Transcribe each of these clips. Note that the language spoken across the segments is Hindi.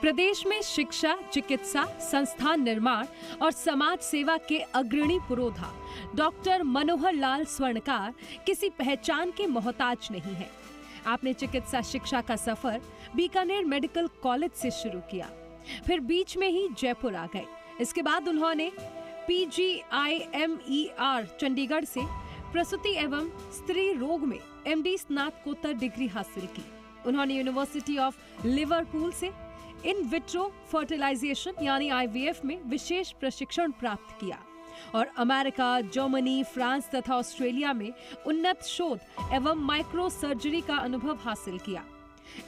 प्रदेश में शिक्षा, चिकित्सा, संस्थान निर्माण और समाज सेवा के अग्रणी पुरोधा डॉक्टर मनोहर लाल स्वर्णकार किसी पहचान के मोहताज नहीं है। आपने चिकित्सा शिक्षा का सफर बीकानेर मेडिकल कॉलेज से शुरू किया, फिर बीच में ही जयपुर आ गए। इसके बाद उन्होंने PGIMER चंडीगढ़ से प्रसूति एवं स्त्री रोग में MD स्नातकोत्तर डिग्री हासिल की। उन्होंने यूनिवर्सिटी ऑफ लिवरपूल से इन विट्रो फर्टिलाइजेशन यानी IVF में विशेष प्रशिक्षण प्राप्त किया और अमेरिका, जर्मनी, फ्रांस तथा ऑस्ट्रेलिया में उन्नत शोध एवं माइक्रो सर्जरी का अनुभव हासिल किया।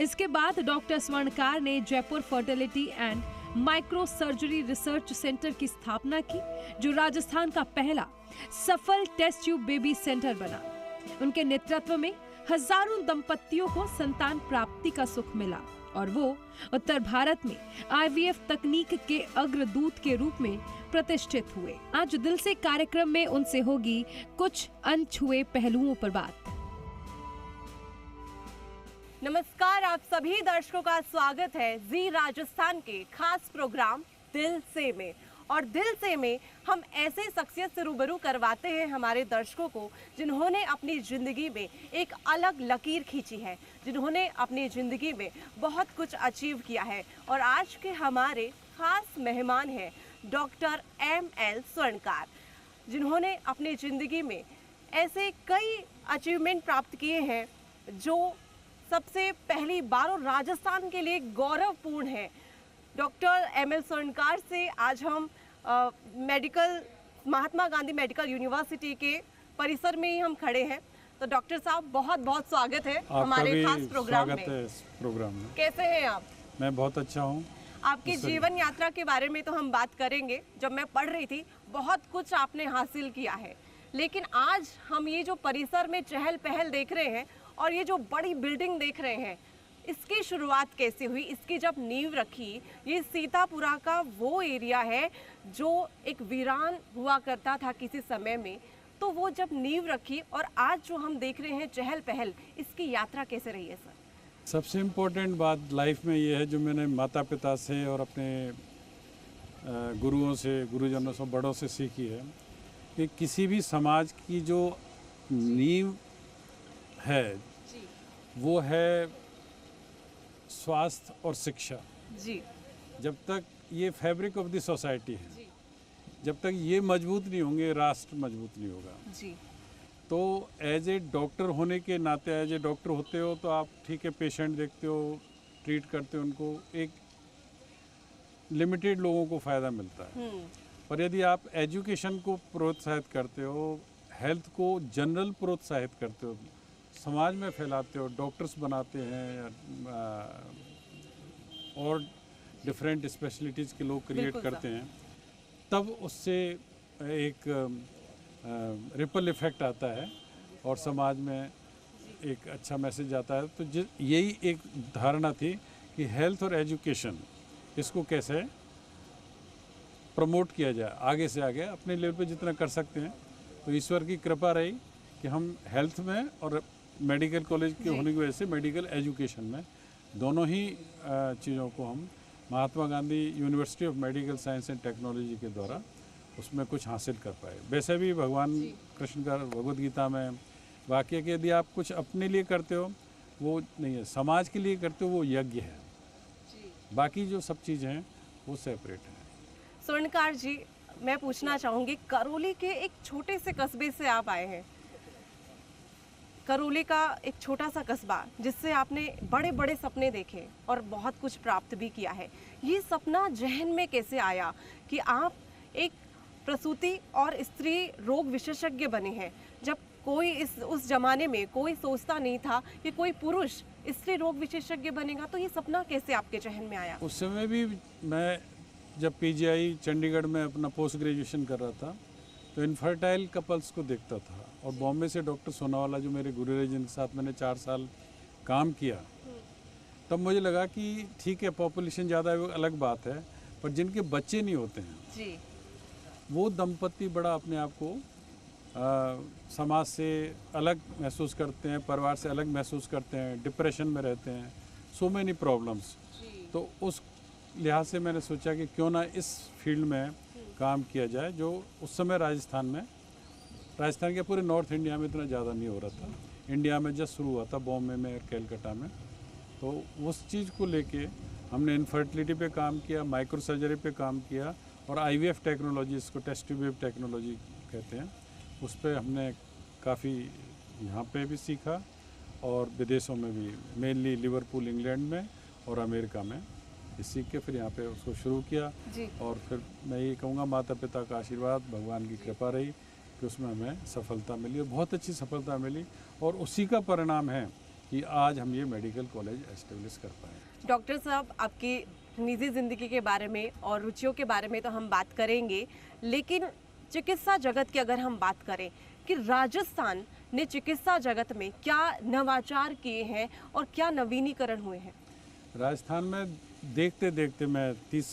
इसके बाद डॉक्टर स्वर्णकार ने Jaipur fertility and micro surgery research centre की स्थापना की, जो राजस्थान का पहला सफल टेस्ट ट्यूब बेबी सेंटर बना। उनके नेतृत्व में हजारों दंपतियों को संतान प्राप्ति का सुख मिला और वो उत्तर भारत में IVF तकनीक के अग्रदूत के रूप में प्रतिष्ठित हुए। आज दिल से कार्यक्रम में उनसे होगी कुछ अनछुए पहलुओं पर बात। नमस्कार, आप सभी दर्शकों का स्वागत है जी राजस्थान के खास प्रोग्राम दिल से में। और दिल से में हम ऐसे शख्सियत से रूबरू करवाते हैं हमारे दर्शकों को जिन्होंने अपनी ज़िंदगी में एक अलग लकीर खींची है, जिन्होंने अपनी ज़िंदगी में बहुत कुछ अचीव किया है। और आज के हमारे खास मेहमान हैं डॉक्टर ML स्वर्णकार, जिन्होंने अपनी ज़िंदगी में ऐसे कई अचीवमेंट प्राप्त किए हैं जो सबसे पहली बार और राजस्थान के लिए गौरवपूर्ण है। डॉक्टर ML स्वर्णकार से आज हम medical Mahatma Gandhi medical university के परिसर में ही हम खड़े हैं। तो डॉक्टर साहब, बहुत बहुत स्वागत है हमारे खास प्रोग्राम में। कैसे हैं आप? मैं बहुत अच्छा हूँ। आपकी जीवन यात्रा के बारे में तो हम बात करेंगे। जब मैं पढ़ रही थी बहुत कुछ आपने हासिल किया है, लेकिन आज हम ये जो परिसर में चहल पहल देख रहे हैं और ये जो बड़ी बिल्डिंग देख रहे हैं, इसकी शुरुआत कैसे हुई, इसकी जब नींव रखी? ये सीतापुरा का वो एरिया है जो एक वीरान हुआ करता था किसी समय में, तो वो जब नींव रखी और आज जो हम देख रहे हैं चहल पहल, इसकी यात्रा कैसे रही है सर? सबसे इम्पोर्टेंट बात लाइफ में ये है जो मैंने माता पिता से और अपने गुरुओं से, गुरुजनों से, बड़ों से सीखी है कि किसी भी समाज की जो नींव है वो है स्वास्थ्य और शिक्षा जी। जब तक ये फैब्रिक ऑफ द सोसाइटी है, जब तक ये मजबूत नहीं होंगे, राष्ट्र मजबूत नहीं होगा जी। तो एज ए डॉक्टर होने के नाते, एज ए डॉक्टर होते हो तो आप ठीक है पेशेंट देखते हो, ट्रीट करते हो, उनको एक लिमिटेड लोगों को फ़ायदा मिलता है। पर यदि आप एजुकेशन को प्रोत्साहित करते हो, हेल्थ को जनरल प्रोत्साहित करते हो, समाज में फैलाते हो, डॉक्टर्स बनाते हैं और डिफरेंट स्पेशलिटीज़ के लोग क्रिएट करते हैं, तब उससे एक रिपल इफ़ेक्ट आता है और समाज में एक अच्छा मैसेज आता है। तो यही एक धारणा थी कि हेल्थ और एजुकेशन इसको कैसे प्रमोट किया जाए, आगे से आगे अपने लेवल पे जितना कर सकते हैं। तो ईश्वर की कृपा रही कि हम हेल्थ में और मेडिकल कॉलेज के होने की वजह से मेडिकल एजुकेशन में दोनों ही चीज़ों को हम Mahatma Gandhi university of medical science and technology के द्वारा उसमें कुछ हासिल कर पाए। वैसे भी भगवान कृष्ण का भगवद गीता में वाक्य कि यदि आप कुछ अपने लिए करते हो वो नहीं है, समाज के लिए करते हो वो यज्ञ है, बाकी जो सब चीज़ें हैं वो सेपरेट हैं। स्वर्णकार जी, मैं पूछना चाहूँगी, करौली के एक छोटे से कस्बे से आप आए हैं। करौली का एक छोटा सा कस्बा जिससे आपने बड़े बड़े सपने देखे और बहुत कुछ प्राप्त भी किया है। ये सपना जहन में कैसे आया कि आप एक प्रसूति और स्त्री रोग विशेषज्ञ बने हैं, जब कोई उस जमाने में कोई सोचता नहीं था कि कोई पुरुष स्त्री रोग विशेषज्ञ बनेगा? तो ये सपना कैसे आपके जहन में आया? उस समय भी मैं जब PGI चंडीगढ़ में अपना पोस्ट ग्रेजुएशन कर रहा था तो इनफर्टाइल कपल्स को देखता था, और बॉम्बे से डॉक्टर सोनावाला जो मेरे गुरु रहे, जिनके साथ मैंने 4 साल काम किया, तब मुझे लगा कि ठीक है पॉपुलेशन ज़्यादा है वो अलग बात है, पर जिनके बच्चे नहीं होते हैं जी, वो दंपति बड़ा अपने आप को समाज से अलग महसूस करते हैं, परिवार से अलग महसूस करते हैं, डिप्रेशन में रहते हैं, सो मेनी प्रॉब्लम्स। तो उस लिहाज से मैंने सोचा कि क्यों ना इस फील्ड में काम किया जाए, जो उस समय राजस्थान के पूरे नॉर्थ इंडिया में इतना ज़्यादा नहीं हो रहा था। इंडिया में जस्ट शुरू हुआ था, बॉम्बे में और कैलकाटा में। तो उस चीज़ को लेके हमने इनफर्टिलिटी पे काम किया, माइक्रो सर्जरी पे काम किया, और IVF टेक्नोलॉजी, इसको टेस्ट ट्यूब वेव टेक्नोलॉजी कहते हैं, उस पर हमने काफ़ी यहाँ पे भी सीखा और विदेशों में भी, मेनली लिवरपूल इंग्लैंड में और अमेरिका में सीख के फिर यहाँ पे उसको शुरू किया जी। और फिर मैं ये कहूँगा माता पिता का आशीर्वाद, भगवान की कृपा रही कि उसमें हमें सफलता मिली, और बहुत अच्छी सफलता मिली, और उसी का परिणाम है कि आज हम ये मेडिकल कॉलेज एस्टेब्लिश कर पाए। डॉक्टर साहब, आपकी निजी ज़िंदगी के बारे में और रुचियों के बारे में तो हम बात करेंगे, लेकिन चिकित्सा जगत की अगर हम बात करें कि राजस्थान ने चिकित्सा जगत में क्या नवाचार किए हैं और क्या नवीनीकरण हुए हैं? राजस्थान में देखते देखते मैं 35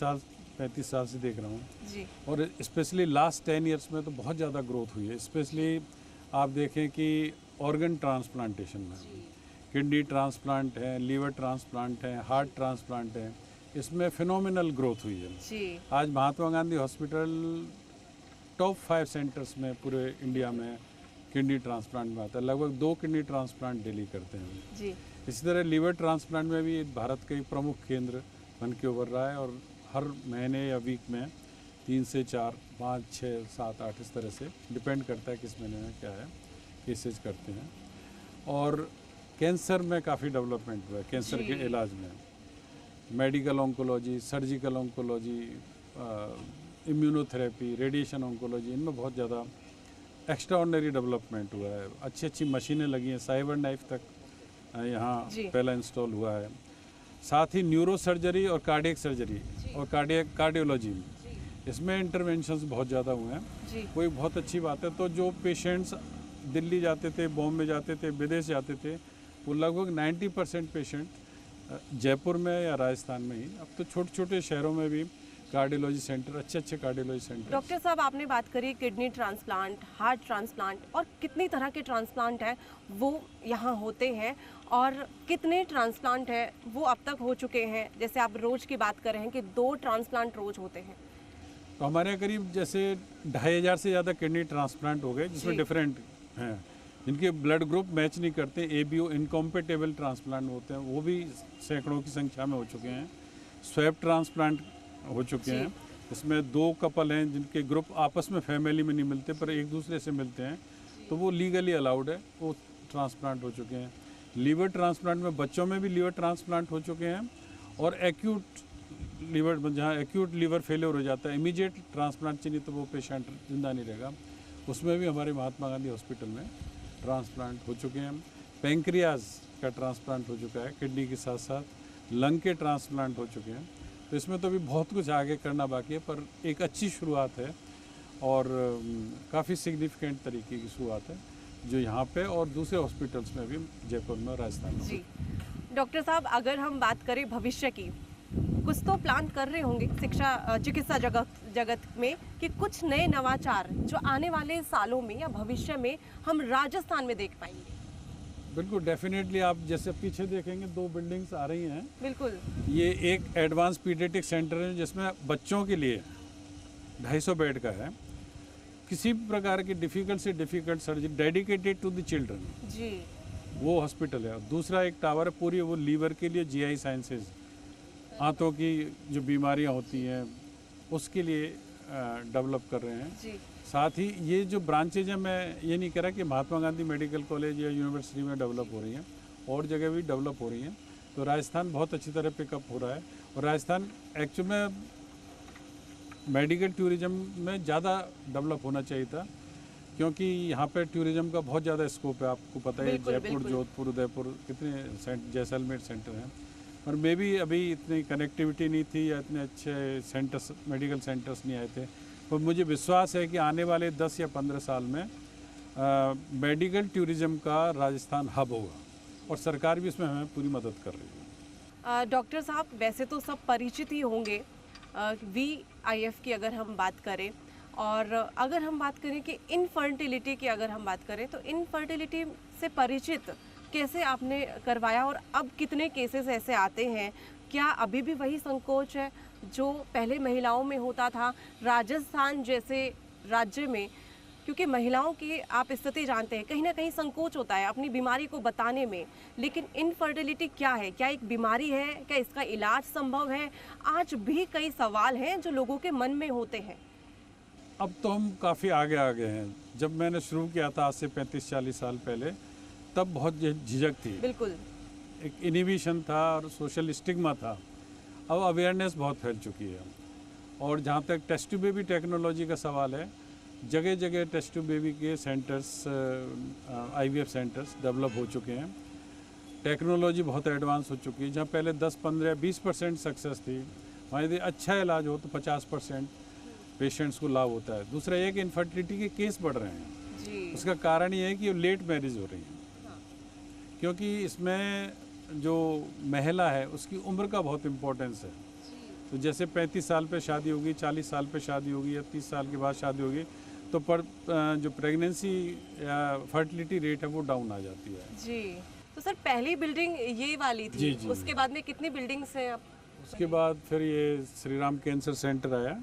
साल से देख रहा हूँ जी। और स्पेशली लास्ट 10 ईयर्स में तो बहुत ज़्यादा ग्रोथ हुई है। स्पेशली आप देखें कि ऑर्गन ट्रांसप्लांटेशन में किडनी ट्रांसप्लांट है, लीवर ट्रांसप्लांट है, हार्ट ट्रांसप्लांट है, इसमें फिनोमिनल ग्रोथ हुई है जी। आज Mahatma Gandhi hospital top 5 centres में पूरे इंडिया में किडनी ट्रांसप्लांट में आता है। लगभग 2 किडनी ट्रांसप्लांट डेली करते हैं जी। इसी तरह लीवर ट्रांसप्लांट में भी भारत का एक प्रमुख केंद्र बन के उभर रहा है, और हर महीने या वीक में 3 से 4, 5, 6, 7, 8 इस तरह से डिपेंड करता है किस महीने में क्या है केसेज करते हैं। और कैंसर में काफ़ी डेवलपमेंट हुआ है, कैंसर के इलाज में medical oncology, surgical oncology, immunotherapy, radiation oncology, इनमें बहुत ज़्यादा एक्स्ट्राऑर्डिनरी डेवलपमेंट हुआ है। अच्छी अच्छी मशीनें लगी हैं, साइबर नाइफ तक यहाँ पहला इंस्टॉल हुआ है। साथ ही न्यूरो सर्जरी और कार्डियक सर्जरी और कार्डियोलॉजी, इसमें इंटरवेंशंस बहुत ज़्यादा हुए हैं। कोई बहुत अच्छी बात है। तो जो पेशेंट्स दिल्ली जाते थे, बॉम्बे जाते थे, विदेश जाते थे, वो लगभग 90% पेशेंट जयपुर में या राजस्थान में ही, अब तो छोटे छोटे शहरों में भी कार्डियोलॉजी सेंटर, अच्छे कार्डियोलॉजी सेंटर। डॉक्टर साहब, आपने बात करी किडनी ट्रांसप्लांट, हार्ट ट्रांसप्लांट, और कितनी तरह के ट्रांसप्लांट हैं वो यहाँ होते हैं, और कितने ट्रांसप्लांट हैं वो अब तक हो चुके हैं? जैसे आप रोज की बात कर रहे हैं कि 2 ट्रांसप्लांट रोज होते हैं, तो हमारे यहाँ करीब जैसे 2500 से ज़्यादा किडनी ट्रांसप्लांट हो गए, जिसमें डिफरेंट हैं, जिनके ब्लड ग्रुप मैच नहीं करते, ABO इनकॉम्पेटेबल ट्रांसप्लांट होते हैं, वो भी सैकड़ों की संख्या में हो चुके हैं। स्वैप ट्रांसप्लांट हो चुके हैं, इसमें 2 कपल हैं जिनके ग्रुप आपस में फैमिली में नहीं मिलते पर एक दूसरे से मिलते हैं, तो वो लीगली अलाउड है, वो ट्रांसप्लांट हो चुके हैं। लीवर ट्रांसप्लांट में बच्चों में भी लीवर ट्रांसप्लांट हो चुके हैं, और एक्यूट लीवर, जहाँ एक्यूट लीवर फेलियर हो जाता है, इमीडिएट ट्रांसप्लांट चाहिए तो वो पेशेंट जिंदा नहीं रहेगा, उसमें भी हमारे महात्मा गांधी हॉस्पिटल में ट्रांसप्लांट हो चुके हैं। पेंक्रियाज का ट्रांसप्लांट हो चुका है, किडनी के साथ साथ लंग के ट्रांसप्लांट हो चुके हैं। तो इसमें तो अभी बहुत कुछ आगे करना बाकी है, पर एक अच्छी शुरुआत है और काफ़ी सिग्निफिकेंट तरीके की शुरुआत है जो यहाँ पे और दूसरे हॉस्पिटल्स में भी, जयपुर में और राजस्थान में। जी। डॉक्टर साहब, अगर हम बात करें भविष्य की, कुछ तो प्लान कर रहे होंगे चिकित्सा जगत में कि कुछ नए नवाचार जो आने वाले सालों में या भविष्य में हम राजस्थान में देख पाएंगे? बिल्कुल, डेफिनेटली। आप जैसे पीछे देखेंगे 2 बिल्डिंग्स आ रही हैं। बिल्कुल। ये एक एडवांस पीडियाट्रिक सेंटर है जिसमें बच्चों के लिए 250 बेड का है, किसी भी प्रकार की डिफ़िकल्ट से difficult surgery dedicated to the children जी, वो हॉस्पिटल है। दूसरा एक टावर है पूरी, वो लीवर के लिए, GI साइंसेज, हाथों की जो बीमारियां होती हैं उसके लिए डेवलप कर रहे हैं जी। साथ ही ये जो ब्रांचेज हैं, मैं ये नहीं कह रहा कि महात्मा गांधी मेडिकल कॉलेज या यूनिवर्सिटी में डेवलप हो रही हैं, और जगह भी डेवलप हो रही हैं। तो राजस्थान बहुत अच्छी तरह पिकअप हो रहा है, और राजस्थान एक्चुअल में मेडिकल टूरिज्म में ज़्यादा डेवलप होना चाहिए था, क्योंकि यहाँ पे टूरिज्म का बहुत ज़्यादा स्कोप है। आपको पता है जयपुर, जोधपुर, उदयपुर कितने जैसलमेर सेंटर हैं, और मे भी अभी इतनी कनेक्टिविटी नहीं थी या इतने अच्छे सेंटर्स, मेडिकल सेंटर्स नहीं आए थे। और मुझे विश्वास है कि आने वाले 10 या 15 साल में मेडिकल टूरिज्म का राजस्थान हब होगा, और सरकार भी इसमें हमें पूरी मदद कर रही है। डॉक्टर साहब, वैसे तो सब परिचित ही होंगे VIF की अगर हम बात करें, और अगर हम बात करें कि इनफर्टिलिटी की अगर हम बात करें, तो इनफर्टिलिटी से परिचित कैसे आपने करवाया, और अब कितने केसेस ऐसे आते हैं? क्या अभी भी वही संकोच है जो पहले महिलाओं में होता था राजस्थान जैसे राज्य में, क्योंकि महिलाओं की आप स्थिति जानते हैं, कहीं ना कहीं संकोच होता है अपनी बीमारी को बताने में। लेकिन इनफर्टिलिटी क्या है, क्या एक बीमारी है, क्या इसका इलाज संभव है, आज भी कई सवाल हैं जो लोगों के मन में होते हैं। अब तो हम काफ़ी आगे आ गए हैं। जब मैंने शुरू किया था आज से 35-40 साल पहले, तब बहुत झिझक थी, बिल्कुल एक इनिबिशन था और सोशल स्टिग्मा था। अब अवेयरनेस बहुत फैल चुकी है। और जहाँ तक टेस्ट ट्यूब बेबी टेक्नोलॉजी का सवाल है, जगह जगह टेस्ट ट्यूब बेबी के सेंटर्स, IVF सेंटर्स डेवलप हो चुके हैं। टेक्नोलॉजी बहुत एडवांस हो चुकी है। जहाँ पहले 10, 15, 20% सक्सेस थी, वहाँ यदि अच्छा इलाज हो तो 50% पेशेंट्स को लाभ होता है। दूसरा ये कि इनफर्टिलिटी के केस बढ़ रहे हैं जी। उसका कारण ये है कि लेट मैरिज हो रही है, क्योंकि इसमें जो महिला है उसकी उम्र का बहुत इम्पोर्टेंस है। तो जैसे 35 साल पे शादी होगी, 40 साल पे शादी होगी या 30 साल के बाद शादी होगी, तो जो प्रेगनेंसी या फर्टिलिटी रेट है वो डाउन आ जाती है। जी। तो सर पहली बिल्डिंग ये वाली थी, जी, जी। उसके बाद में कितनी बिल्डिंग्स हैं अब? उसके बाद फिर ये श्री राम कैंसर सेंटर आया,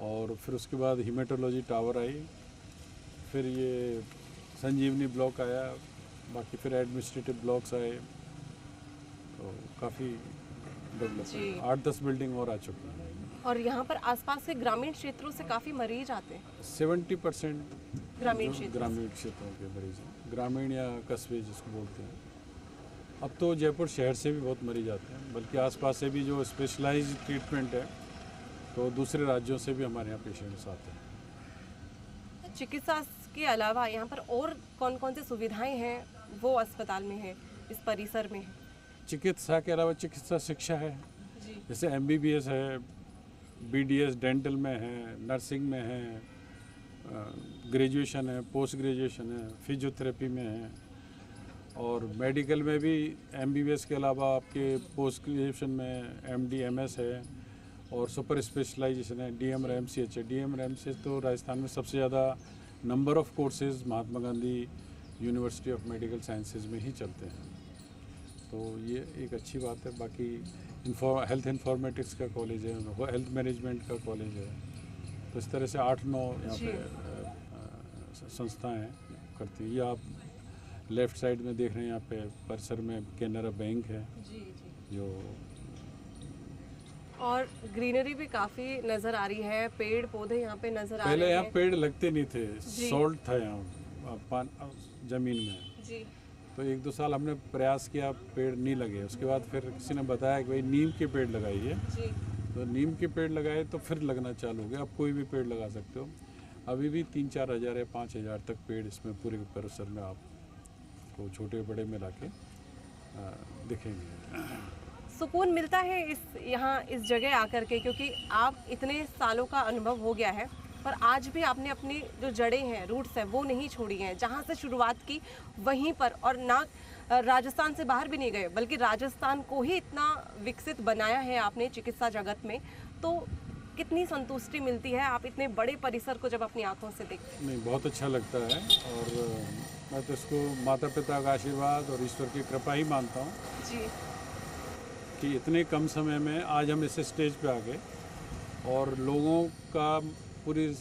और फिर उसके बाद हीमेटोलॉजी टावर आई, फिर ये संजीवनी ब्लॉक आया, बाकी फिर एडमिनिस्ट्रेटिव ब्लॉक्स आए, तो काफ़ी डेवलप, 8-10 बिल्डिंग और आ चुकी हैं। और यहाँ पर आसपास के ग्रामीण क्षेत्रों से काफ़ी मरीज आते हैं। 70% ग्रामीण क्षेत्र ग्रामीण क्षेत्रों के मरीज हैं, ग्रामीण या कस्बे जिसको बोलते हैं। अब तो जयपुर शहर से भी बहुत मरीज आते हैं, बल्कि आसपास से भी जो स्पेशलाइज्ड ट्रीटमेंट है तो दूसरे राज्यों से भी हमारे यहाँ पेशेंट्स आते हैं। चिकित्सा के अलावा यहाँ पर और कौन कौन सी सुविधाएं हैं वो अस्पताल में है, इस परिसर में है? चिकित्सा के अलावा चिकित्सा शिक्षा है, जी। जैसे MBBS है, BDS डेंटल में है, नर्सिंग में है, ग्रेजुएशन है, पोस्ट ग्रेजुएशन है, फिजियोथेरेपी में है, और मेडिकल में भी MBBS के अलावा आपके पोस्ट ग्रेजुएशन में MD MS है, और सुपर स्पेशलाइजेशन है, DM और MCH है। DM और MCH तो राजस्थान में सबसे ज़्यादा number of courses Mahatma Gandhi university of medical sciences में ही चलते हैं, तो ये एक अच्छी बात है। बाकी हेल्थ इन्फॉर्मेटिक्स का कॉलेज है, हेल्थ मैनेजमेंट का कॉलेज है, तो इस तरह से 8-9 यहाँ पे संस्थाएं करती हैं। ये आप लेफ़्ट साइड में देख रहे हैं, यहाँ पे परिसर में कैनरा बैंक है। जी। जो और ग्रीनरी भी काफ़ी नज़र आ रही है, पेड़ पौधे यहाँ पे नज़र आ रहे हैं। पहले यहाँ पेड़ लगते नहीं थे, सॉल्ट था यहाँ ज़मीन में। जी। तो 1-2 साल हमने प्रयास किया, पेड़ नहीं लगे। उसके बाद फिर किसी ने बताया कि भाई नीम के पेड़ लगाइए, जी। तो नीम के पेड़ लगाए तो फिर लगना चालू हो गया। अब कोई भी पेड़ लगा सकते हो। अभी भी 3-4 हज़ार या 5 हज़ार तक पेड़ इसमें पूरे परिसर में आपको छोटे बड़े मिला के दिखेंगे। सुकून मिलता है इस जगह आकर के, क्योंकि आप इतने सालों का अनुभव हो गया है, पर आज भी आपने अपनी जो जड़ें हैं, रूट्स हैं, वो नहीं छोड़ी हैं। जहाँ से शुरुआत की वहीं पर, और ना राजस्थान से बाहर भी नहीं गए, बल्कि राजस्थान को ही इतना विकसित बनाया है आपने चिकित्सा जगत में। तो कितनी संतुष्टि मिलती है आप इतने बड़े परिसर को जब अपनी आंखों से देखते हैं? नहीं, बहुत अच्छा लगता है, और मैं तो इसको माता पिता का आशीर्वाद और ईश्वर की कृपा ही मानता हूँ जी। कि इतने कम समय में आज हम इस स्टेज पे आ गए, और लोगों का, पूरी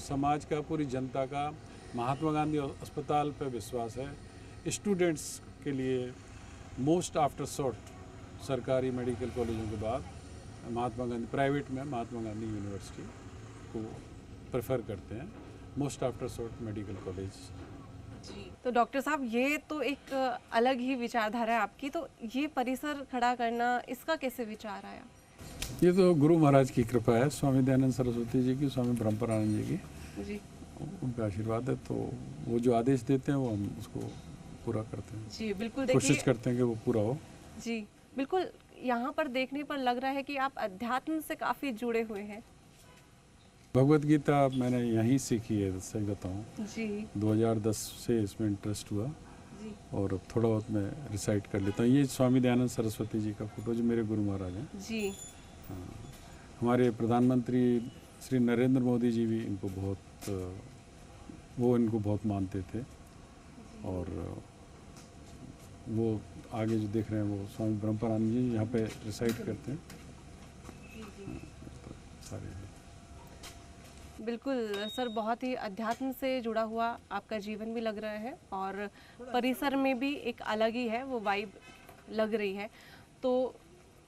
समाज का, पूरी जनता का महात्मा गांधी अस्पताल पर विश्वास है। स्टूडेंट्स के लिए मोस्ट आफ्टर सॉर्ट सरकारी मेडिकल कॉलेजों के बाद महात्मा गांधी, प्राइवेट में महात्मा गांधी यूनिवर्सिटी को प्रेफर करते हैं, most after sought medical college. जी। तो डॉक्टर साहब, ये तो एक अलग ही विचारधारा है आपकी, तो ये परिसर खड़ा करना, इसका कैसे विचार आया? ये तो गुरु महाराज की कृपा है, स्वामी दयानंद सरस्वती जी की, स्वामी ब्रह्मपरानंद जी की। जी। उनका आशीर्वाद है, तो वो जो आदेश देते हैं वो हम उसको पूरा करते हैं। जी बिल्कुल, कोशिश करते हैं कि वो पूरा हो। जी बिल्कुल। यहाँ पर देखने पर लग रहा है कि आप अध्यात्म से काफ़ी जुड़े हुए हैं। भगवत गीता मैंने यहीं सीखी है, सही बताऊँ। जी। 2010 से इसमें इंटरेस्ट हुआ, जी। और अब थोड़ा बहुत मैं रिसाइट कर लेता हूँ। ये स्वामी दयानंद सरस्वती जी का फोटो, जो मेरे गुरु महाराज हैं। जी। हमारे प्रधानमंत्री श्री नरेंद्र मोदी जी भी इनको बहुत मानते थे, और वो आगे जो देख रहे हैं वो स्वामी ब्रह्मपरानंद जी यहाँ पे रिसाइड करते हैं। सारे। बिल्कुल सर, बहुत ही अध्यात्म से जुड़ा हुआ आपका जीवन भी लग रहा है और परिसर में भी एक अलग ही है वो वाइब लग रही है। तो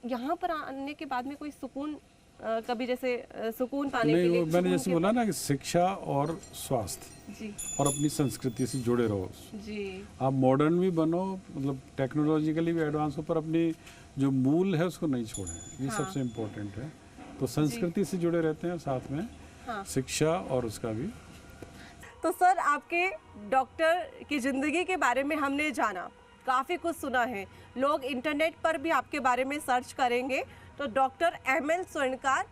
यहाँ पर आने के बाद में कोई सुकून कभी जैसे सुकून पाने के नहीं, लिए वो मैंने जैसे बोला ना कि शिक्षा और स्वास्थ्य जी और अपनी संस्कृति से जुड़े रहो। जी आप मॉडर्न भी बनो, मतलब टेक्नोलॉजिकली भी एडवांस हो, पर अपनी जो मूल है उसको नहीं छोड़ें, ये हाँ। सबसे इम्पोर्टेंट है। तो संस्कृति से जुड़े रहते हैं, साथ में हाँ। शिक्षा और उसका भी। तो सर, आपके डॉक्टर की ज़िंदगी के बारे में हमने जाना, काफ़ी कुछ सुना है। लोग इंटरनेट पर भी आपके बारे में सर्च करेंगे तो डॉक्टर एमएल स्वर्णकार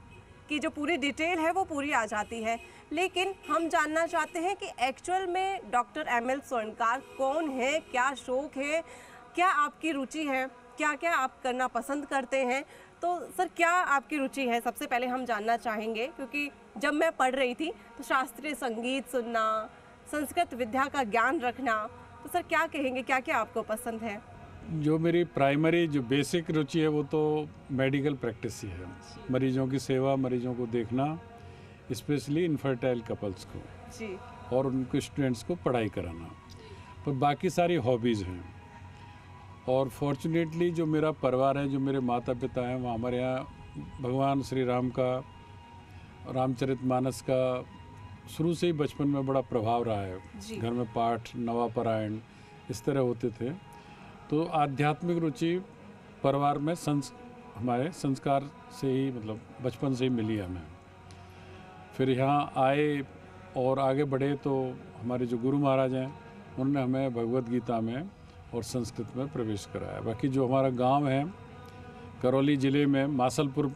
की जो पूरी डिटेल है वो पूरी आ जाती है। लेकिन हम जानना चाहते हैं कि एक्चुअल में डॉक्टर एमएल स्वर्णकार कौन है, क्या शौक है, क्या आपकी रुचि है, क्या क्या आप करना पसंद करते हैं। तो सर, क्या आपकी रुचि है, सबसे पहले हम जानना चाहेंगे, क्योंकि जब मैं पढ़ रही थी तो शास्त्रीय संगीत सुनना, संस्कृत विद्या का ज्ञान रखना, तो सर क्या कहेंगे, क्या क्या आपको पसंद है? जो मेरी प्राइमरी जो बेसिक रुचि है वो तो मेडिकल प्रैक्टिस ही है, मरीजों की सेवा, मरीजों को देखना, स्पेशली इनफर्टाइल कपल्स को जी और उनके स्टूडेंट्स को पढ़ाई कराना। पर बाकी सारी हॉबीज़ हैं। और फॉर्चुनेटली जो मेरा परिवार है, जो मेरे माता पिता हैं, वो हमारे यहाँ भगवान श्री राम का, रामचरितमानस का शुरू से ही बचपन में बड़ा प्रभाव रहा है। जी। घर में पाठ, नवापारायण इस तरह होते थे। तो आध्यात्मिक रुचि परिवार में हमारे संस्कार से ही, मतलब बचपन से ही मिली हमें। फिर यहाँ आए और आगे बढ़े तो हमारे जो गुरु महाराज हैं उन्होंने हमें भगवत गीता में और संस्कृत में प्रवेश कराया। बाकी जो हमारा गांव है करौली ज़िले में मासलपुर,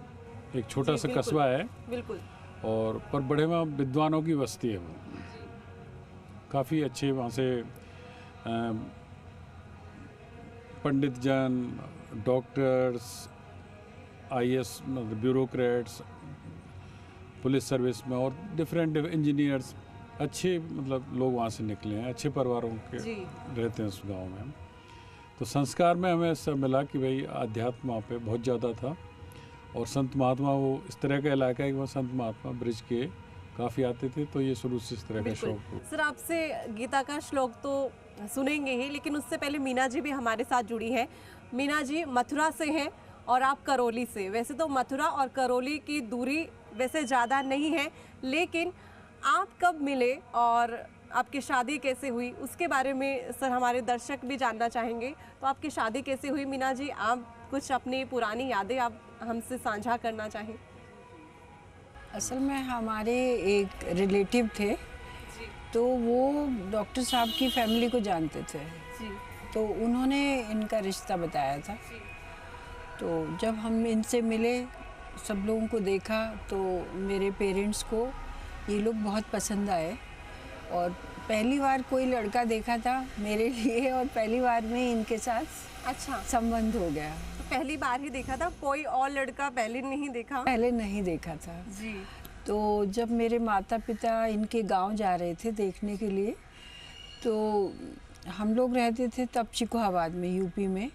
एक छोटा सा कस्बा है, बिल्कुल, और पर बड़े वहाँ विद्वानों की बस्ती है वो, काफ़ी अच्छे वहाँ से पंडित जन, doctors, IAS bureaucrats, police service में और डिफरेंट इंजीनियर्स, अच्छे मतलब लोग वहाँ से निकले हैं, अच्छे परिवारों के रहते हैं उस गांव में। तो संस्कार में हमें सब मिला कि भाई अध्यात्म वहाँ पे बहुत ज़्यादा था। और संत महात्मा, वो इस तरह का इलाका है कि वहाँ संत महात्मा ब्रिज के काफ़ी आते थे, तो ये शुरू से इस तरह का शौक हो। सर, आपसे गीता का श्लोक तो सुनेंगे ही, लेकिन उससे पहले मीना जी भी हमारे साथ जुड़ी है। मीना जी मथुरा से हैं और आप करौली से। वैसे तो मथुरा और करौली की दूरी वैसे ज़्यादा नहीं है, लेकिन आप कब मिले और आपकी शादी कैसे हुई, उसके बारे में सर हमारे दर्शक भी जानना चाहेंगे। तो आपकी शादी कैसे हुई मीना जी? आप कुछ अपनी पुरानी यादें आप हमसे साझा करना चाहें? असल में हमारे एक रिलेटिव थे, तो वो डॉक्टर साहब की फैमिली को जानते थे, तो उन्होंने इनका रिश्ता बताया था। तो जब हम इनसे मिले, सब लोगों को देखा, तो मेरे पेरेंट्स को ये लोग बहुत पसंद आए। और पहली बार कोई लड़का देखा था मेरे लिए, और पहली बार में इनके साथ अच्छा संबंध हो गया। तो पहली बार ही देखा था, कोई और लड़का पहले नहीं देखा? पहले नहीं देखा था जी। तो जब मेरे माता पिता इनके गांव जा रहे थे देखने के लिए, तो हम लोग रहते थे तब चिकोहाबाद में, यूपी में।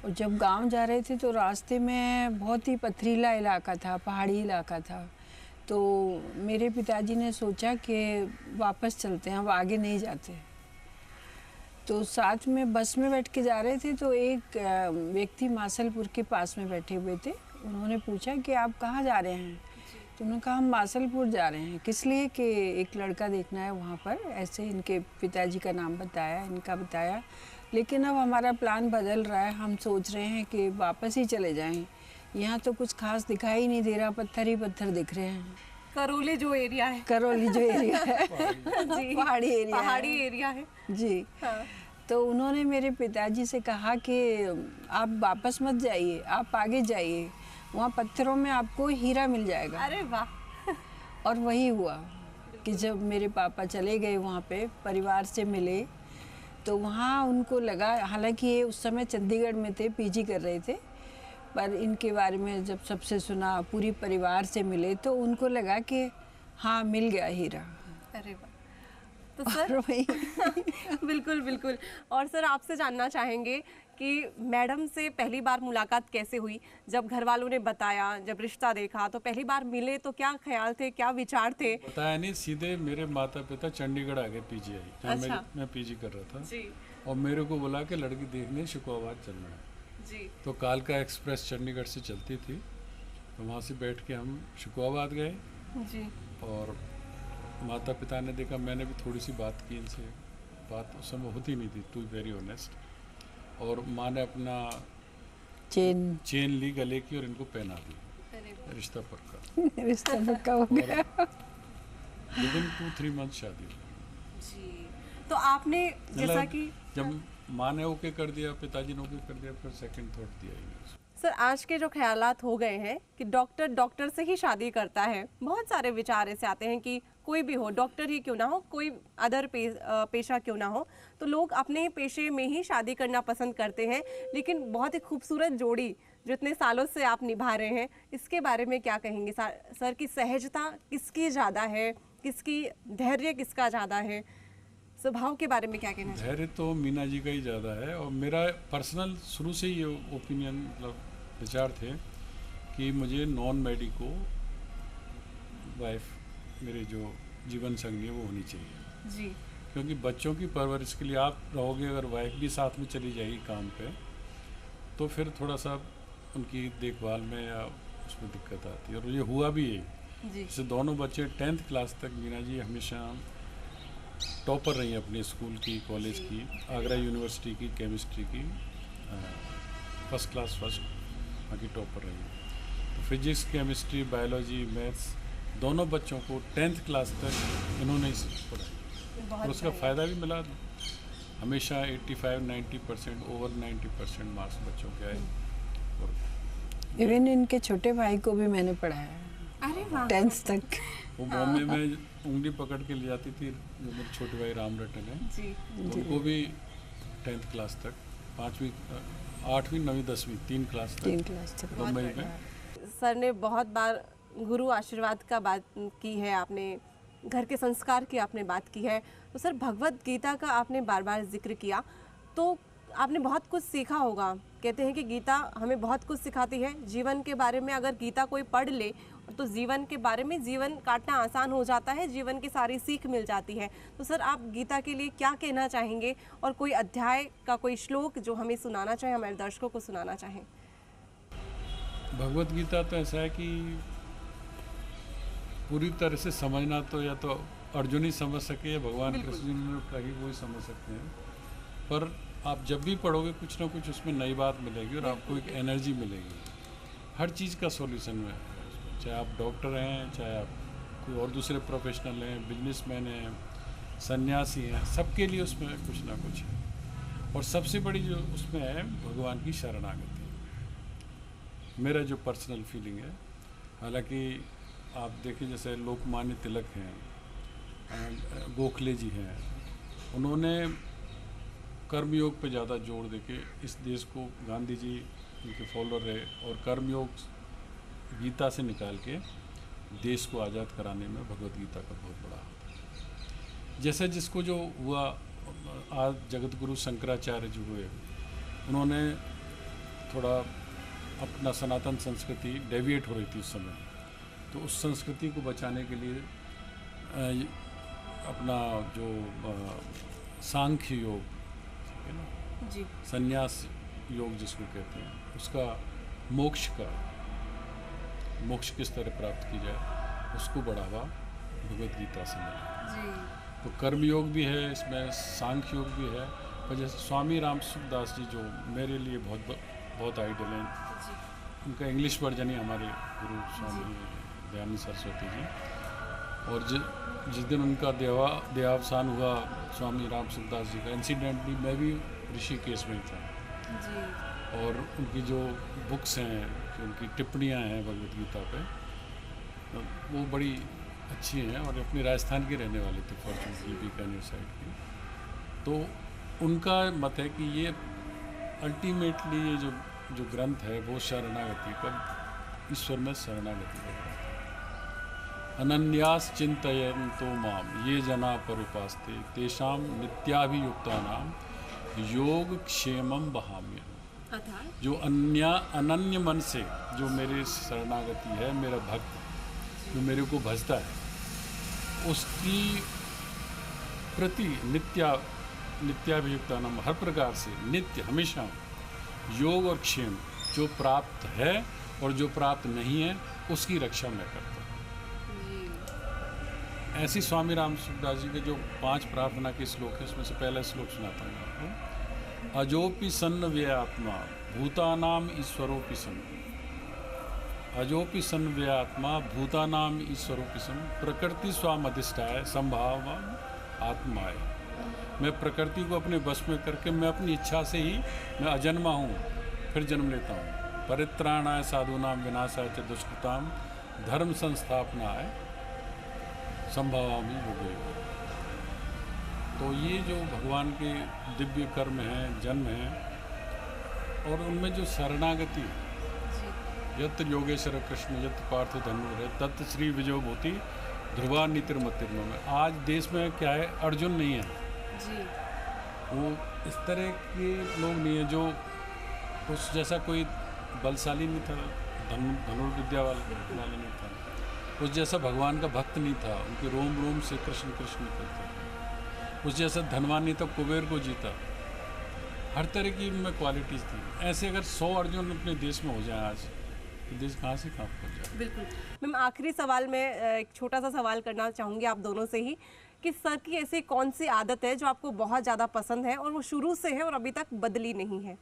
और जब गांव जा रहे थे तो रास्ते में बहुत ही पथरीला इलाका था, पहाड़ी इलाका था। तो मेरे पिताजी ने सोचा कि वापस चलते हैं, अब आगे नहीं जाते। तो साथ में बस में बैठ के जा रहे थे, तो एक व्यक्ति मासलपुर के पास में बैठे हुए थे। उन्होंने पूछा कि आप कहाँ जा रहे हैं? तो उन्होंने कहा हम मासलपुर जा रहे हैं। किस लिए? कि एक लड़का देखना है वहाँ पर, ऐसे इनके पिताजी का नाम बताया, इनका बताया। लेकिन अब हमारा प्लान बदल रहा है, हम सोच रहे हैं कि वापस ही चले जाएं। यहाँ तो कुछ खास दिखाई नहीं दे रहा, पत्थर ही पत्थर दिख रहे हैं। करौली जो एरिया है, करौली जो एरिया है जी, पहाड़ी एरिया है जी। हाँ। तो उन्होंने मेरे पिताजी से कहा कि आप वापस मत जाइए, आप आगे जाइए, वहाँ पत्थरों में आपको हीरा मिल जाएगा। अरे वाह। और वही हुआ कि जब मेरे पापा चले गए वहाँ पे, परिवार से मिले, तो वहाँ उनको लगा, हालांकि ये उस समय चंडीगढ़ में थे, पीजी कर रहे थे, पर इनके बारे में जब सबसे सुना, पूरी परिवार से मिले, तो उनको लगा कि हाँ मिल गया हीरा। अरे वाह। तो सर बिल्कुल बिल्कुल। और सर आपसे जानना चाहेंगे कि मैडम से पहली बार मुलाकात कैसे हुई, जब घर वालों ने बताया, जब रिश्ता देखा, तो पहली बार मिले तो क्या ख्याल थे, क्या विचार थे? बताया नहीं, सीधे मेरे माता पिता चंडीगढ़ आ गए पीजीआई, जहाँ अच्छा। मैं पीजी कर रहा था जी और मेरे को बुला के लड़की देखने शुक्रवार चलना है। जी तो कालका एक्सप्रेस चंडीगढ़ से चलती थी, तो वहाँ से बैठ के हम शुक्रवार गए जी और माता पिता ने देखा, मैंने भी थोड़ी सी बात की इनसे, बात उस समय होती नहीं थी टू वेरी ऑनेस्ट, और माँ ने अपना चेन ली गले की और इनको पहना दी, रिश्ता पक्का। रिश्ता पक्का हो गया। विदिन 2-3 मंथ शादी हुई। जी। तो आपने जैसा मतलब कि जब माँ ने ओके कर दिया, पिताजी ने ओके कर दिया, फिर सेकंड थॉट दिया ही नहीं। सर, आज के जो ख्यालात हो गए हैं कि डॉक्टर से ही शादी करता है, बहुत सारे विचार ऐसे आते हैं कि कोई भी हो, डॉक्टर ही क्यों ना हो, कोई अदर पेशा क्यों ना हो, तो लोग अपने पेशे में ही शादी करना पसंद करते हैं। लेकिन बहुत ही खूबसूरत जोड़ी जो इतने सालों से आप निभा रहे हैं, इसके बारे में क्या कहेंगे सर? की सहजता किसकी ज़्यादा है, किसकी धैर्य किसका ज़्यादा है, स्वभाव के बारे में क्या कहना चाहिए? धैर्य तो मीना जी का ही ज़्यादा है, और मेरा पर्सनल शुरू से ही ओपिनियन, मतलब विचार थे कि मुझे नॉन मेडिको वाइफ, मेरे जो जीवन संगी है वो होनी चाहिए जी। क्योंकि बच्चों की परवरिश के लिए आप रहोगे, अगर वाइफ भी साथ में चली जाएगी काम पे, तो फिर थोड़ा सा उनकी देखभाल में या उसमें दिक्कत आती है, और ये हुआ भी है। जी जैसे दोनों बच्चे 10th क्लास तक, मीना जी हमेशा टॉपर रही हैं अपने स्कूल की, कॉलेज की, आगरा यूनिवर्सिटी की केमिस्ट्री की फर्स्ट क्लास बाकी टॉपर रही हैं। तो फिजिक्स, केमिस्ट्री, बायोलॉजी, मैथ्स दोनों बच्चों को 10th क्लास तक इन्होंने ही पढ़ाई, और उसका फ़ायदा भी मिला। हमेशा 85-90%, ओवर 90% मार्क्स बच्चों के आए। और इवन इनके छोटे भाई को भी मैंने पढ़ाया अरे वाह। 10th तक। वो बॉम्बे में उंगली पकड़ के ले जाती थी, जो मेरे छोटे भाई राम रटन है, जी तो उनको भी 10th क्लास तक, 5वीं 8वीं 9वीं 10वीं 3 क्लास 3 तक क्लास तक। मुंबई में। सर ने बहुत बार गुरु आशीर्वाद का बात की है, आपने घर के संस्कार की आपने बात की है, तो सर भगवत गीता का आपने बार बार जिक्र किया, तो आपने बहुत कुछ सीखा होगा। कहते हैं कि गीता हमें बहुत कुछ सिखाती है जीवन के बारे में। अगर गीता कोई पढ़ ले तो जीवन के बारे में, जीवन काटना आसान हो जाता है, जीवन की सारी सीख मिल जाती है। तो सर आप गीता के लिए क्या कहना चाहेंगे, और कोई अध्याय का कोई श्लोक जो हमें सुनाना चाहें, हमारे दर्शकों को सुनाना चाहें? भगवत गीता तो ऐसा है कि पूरी तरह से समझना तो या तो अर्जुन ही समझ सके, या भगवान कृष्ण जी ने कही वो ही समझ सकते हैं, पर आप जब भी पढ़ोगे कुछ ना कुछ उसमें नई बात मिलेगी और आपको एक एनर्जी मिलेगी। हर चीज़ का सॉल्यूशन है, चाहे आप डॉक्टर हैं, चाहे आप कोई और दूसरे प्रोफेशनल हैं, बिजनेसमैन हैं, सन्यासी हैं, सबके लिए उसमें कुछ ना कुछ है। और सबसे बड़ी जो उसमें है भगवान की शरणागति, मेरा जो पर्सनल फीलिंग है। हालांकि आप देखिए जैसे लोकमान्य तिलक हैं, गोखले जी हैं, उन्होंने कर्मयोग पे ज़्यादा जोर देके इस देश को, गांधी जी उनके फॉलोअर रहे, और कर्मयोग गीता से निकाल के देश को आज़ाद कराने में भगवत गीता का बहुत बड़ा हाथ है। जैसे जिसको जो हुआ, आज जगत गुरु शंकराचार्य जी हुए, उन्होंने थोड़ा अपना सनातन संस्कृति डेविएट हो रही थी उस समय, तो उस संस्कृति को बचाने के लिए अपना जो सांख्य योग है ना, जी संन्यास योग जिसको कहते हैं, उसका मोक्ष किस तरह प्राप्त की जाए, उसको बढ़ावा भगवत गीता से मिला। जी तो कर्म योग भी है इसमें, सांख्य योग भी है। और जैसे स्वामी राम सुखदास जी जो मेरे लिए बहुत आइडल हैं, उनका इंग्लिश वर्जन ही हमारे गुरु स्वामी दयानंद सरस्वती जी, और जिस दिन उनका देहावसान हुआ स्वामी राम सुखदास जी का, इंसिडेंटली मैं भी ऋषिकेश में था, जी और उनकी जो बुक्स हैं, जो उनकी टिप्पणियाँ हैं भगवत गीता पे, वो बड़ी अच्छी हैं, और अपने राजस्थान के रहने वाले थे, फॉर्चूनेटली बीकानेर साइड के। तो उनका मत है कि ये अल्टीमेटली ये जो ग्रंथ है वो शरणागति का, ईश्वर में शरणागति का ग्रंथ है। अनन्यास चिंतयन्तो माम ये जना परुपास्ते तेषाम नित्याभियुक्तानाम योग क्षेमम बहाम्यहम्। अर्थात जो अनन्य मन से जो मेरे शरणागति है, मेरा भक्त जो मेरे को भजता है, उसकी प्रति नित्याभियुक्ता नाम हर प्रकार से नित्य हमेशा योग और क्षेम जो प्राप्त है और जो प्राप्त नहीं है उसकी रक्षा मैं करता हूँ। ऐसी स्वामी राम सुखदास जी के जो 5 प्रार्थना के श्लोक है, उसमें से पहला श्लोक सुनाता हूँ आपको। अजोपि सन्न व्ययात्मा भूतानाम ईश्वरोपि सन्न। अजोपि सन्न व्ययात्मा भूतानाम ईश्वरोपि सन्न। प्रकृति स्वामधिष्ठाय संभाव आत्माय। मैं प्रकृति को अपने वश में करके मैं अपनी इच्छा से ही मैं अजन्मा हूँ, फिर जन्म लेता हूँ। परित्राणाय साधूनाम विनाशाय च दुष्कृताम धर्म संस्थापनाय संभवामि योगे। तो ये जो भगवान के दिव्य कर्म हैं, जन्म हैं, और उनमें जो शरणागति यत् योगेश्वर कृष्ण यत् पार्थ धनुर्धर तत् श्री विजय भूति ध्रुवा नीतिर्मतिर्म में। आज देश में क्या है, अर्जुन नहीं है जी। वो इस तरह के लोग नहीं है जो उस जैसा कोई बलशाली नहीं था, धनुर्विद्या वाला नहीं था, उस जैसा भगवान का भक्त नहीं था, उनके रोम रोम से कृष्ण कृष्ण निकलते थे, उस जैसा धनवान नहीं था, कुबेर को जीता। हर तरह की उनमें क्वालिटीज़ थी। ऐसे अगर 100 अर्जुन अपने देश में हो जाए आज, तो देश कहाँ से कहाँ पहुँच जाए। बिल्कुल मैम, आखिरी सवाल में एक छोटा सा सवाल करना चाहूँगी आप दोनों से ही कि सर की ऐसी कौन सी आदत है जो आपको बहुत ज़्यादा पसंद है और वो शुरू से है और अभी तक बदली नहीं है?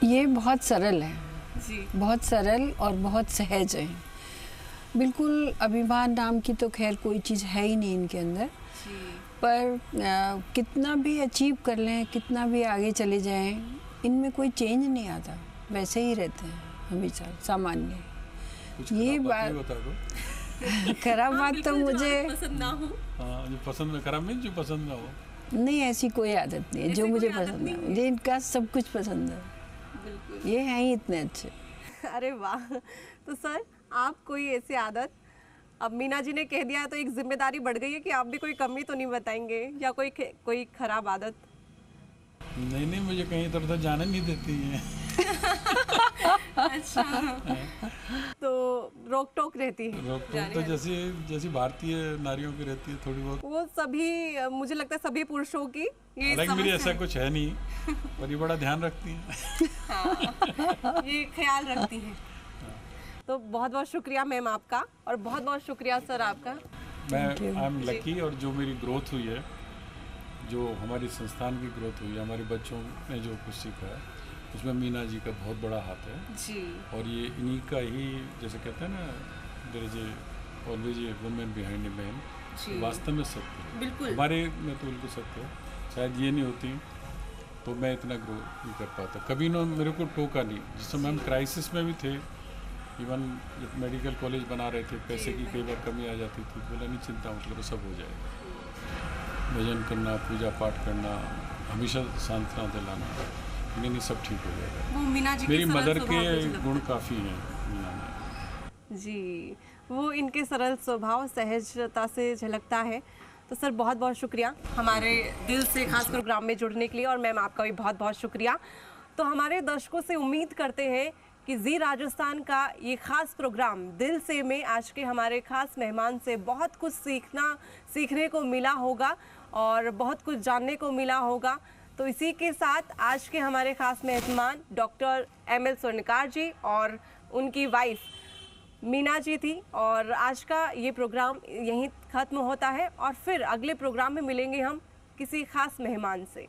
ये बहुत सरल है जी। बहुत सरल और बहुत सहज है। बिल्कुल अभिमान नाम की तो खैर कोई चीज़ है ही नहीं इनके अंदर, पर कितना भी अचीव कर लें, कितना भी आगे चले जाएं, इनमें कोई चेंज नहीं आता, वैसे ही रहते हैं हमेशा सामान्य। ये बात बता दो। खराब बात तो मुझे पसंद ना हो। हाँ, जो पसंद में खराब नहीं, जो पसंद ना हो। नहीं, ऐसी कोई आदत नहीं है जो मुझे पसंद है। मुझे इनका सब कुछ पसंद है, ये हैं ही इतने अच्छे। अरे वाह। तो सर आप कोई ऐसी आदत, अब मीना जी ने कह दिया है तो एक जिम्मेदारी बढ़ गई है कि आप भी कोई कमी तो नहीं बताएंगे या कोई खराब आदत? नहीं, मुझे कहीं इधर उधर जाने नहीं देती है। अच्छा। तो रोक टोक रहती है? रोक टोक तो जैसी भारतीय नारियों की रहती है थोड़ी बहुत। वो सभी, मुझे लगता है सभी पुरुषों की ये हालांकि मेरी समस्या ऐसा है। कुछ है नहीं, पर ये बड़ा ध्यान रखती है। हाँ, ये ख्याल रखती हैं। तो बहुत बहुत शुक्रिया मैम आपका, और बहुत बहुत शुक्रिया सर आपका। मैं आई एम लकी, और जो मेरी ग्रोथ हुई है, जो हमारी संस्थान की ग्रोथ हुई है, हमारे बच्चों ने जो कुछ सीखा है, उसमें मीना जी का बहुत बड़ा हाथ है जी। और ये इन्हीं का ही, जैसे कहते हैं ना, there is always a women behind a man, वास्तव में सत्य है। बिल्कुल हमारे में तो बिल्कुल सत्य है। शायद ये नहीं होती तो मैं इतना ग्रो नहीं कर पाता। कभी इन्होंने मेरे को टोका नहीं। जिस समय हम क्राइसिस में भी थे, इवन जब मेडिकल कॉलेज बना रहे थे, पैसे की कई बार कमी आ जाती थी, बोला नहीं चिंता मत करो, सब हो जाएगा। भजन करना, पूजा पाठ करना, हमेशा सांत्वना दिलाना, नहीं सब ठीक हो जाएगा। वो मीना जी मेरी के सरल मदर स्वभाव के मुझे लगता गुण काफ़ी हैं मीना में। जी, वो इनके सरल स्वभाव सहजता से झलकता है। तो सर बहुत बहुत शुक्रिया हमारे दिल से खास प्रोग्राम में जुड़ने के लिए, और मैम आपका भी बहुत बहुत शुक्रिया। तो हमारे दर्शकों से उम्मीद करते हैं कि जी राजस्थान का ये खास प्रोग्राम दिल से में आज के हमारे खास मेहमान से बहुत कुछ सीखने को मिला होगा और बहुत कुछ जानने को मिला होगा। तो इसी के साथ आज के हमारे खास मेहमान डॉक्टर ML स्वर्णकार जी और उनकी वाइफ मीना जी थी, और आज का ये प्रोग्राम यहीं ख़त्म होता है और फिर अगले प्रोग्राम में मिलेंगे हम किसी खास मेहमान से।